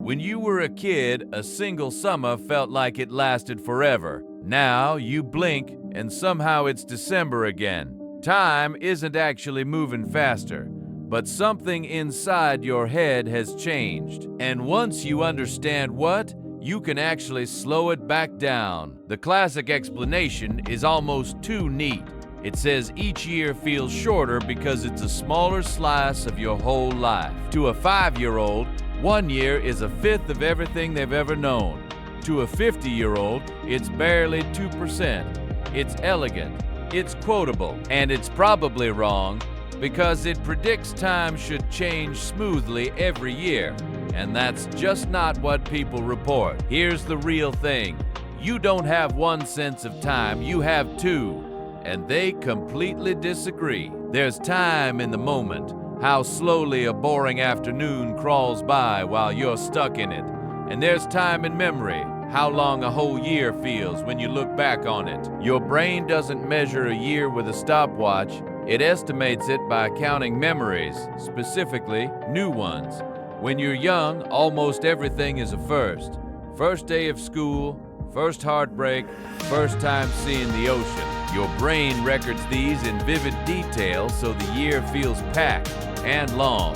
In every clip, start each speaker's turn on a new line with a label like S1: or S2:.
S1: When you were a kid, a single summer felt like it lasted forever. Now you blink and somehow it's December again. Time isn't actually moving faster, but something inside your head has changed. And once you understand what, you can actually slow it back down. The classic explanation is almost too neat. It says each year feels shorter because it's a smaller slice of your whole life. To a 5-year-old, 1 year is a fifth of everything they've ever known. To a 50-year-old, it's barely 2%. It's elegant, it's quotable, and it's probably wrong because it predicts time should change smoothly every year. And that's just not what people report. Here's the real thing. You don't have one sense of time, you have two. And they completely disagree. There's time in the moment, how slowly a boring afternoon crawls by while you're stuck in it. And there's time in memory, how long a whole year feels when you look back on it. Your brain doesn't measure a year with a stopwatch. It estimates it by counting memories, specifically new ones. When you're young, almost everything is a first. First day of school, first heartbreak, first time seeing the ocean. Your brain records these in vivid detail so the year feels packed and long.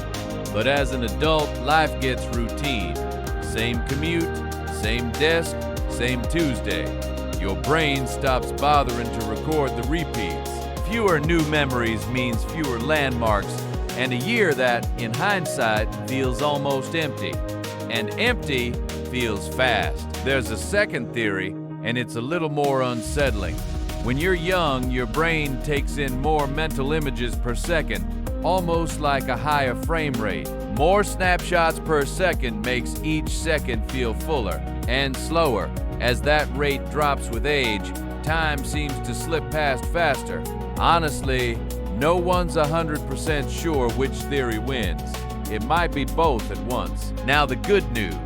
S1: But as an adult, life gets routine. Same commute, same desk, same Tuesday. Your brain stops bothering to record the repeats. Fewer new memories means fewer landmarks, and a year that, in hindsight, feels almost empty. And empty feels fast. There's a second theory, and it's a little more unsettling. When you're young, your brain takes in more mental images per second, almost like a higher frame rate. More snapshots per second makes each second feel fuller and slower. As that rate drops with age, time seems to slip past faster. Honestly, no one's 100% sure which theory wins. It might be both at once. Now the good news.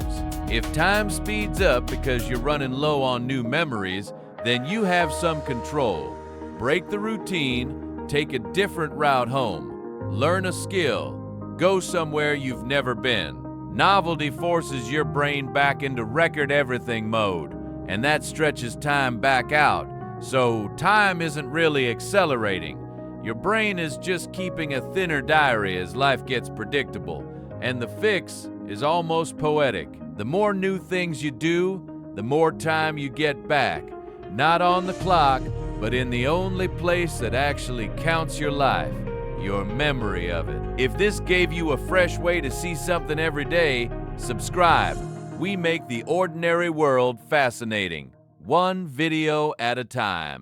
S1: If time speeds up because you're running low on new memories, then you have some control. Break the routine, take a different route home, learn a skill, go somewhere you've never been. Novelty forces your brain back into record everything mode, and that stretches time back out. So time isn't really accelerating. Your brain is just keeping a thinner diary as life gets predictable, and the fix is almost poetic. The more new things you do, the more time you get back. Not on the clock, but in the only place that actually counts your life, your memory of it. If this gave you a fresh way to see something every day, subscribe. We make the ordinary world fascinating, one video at a time.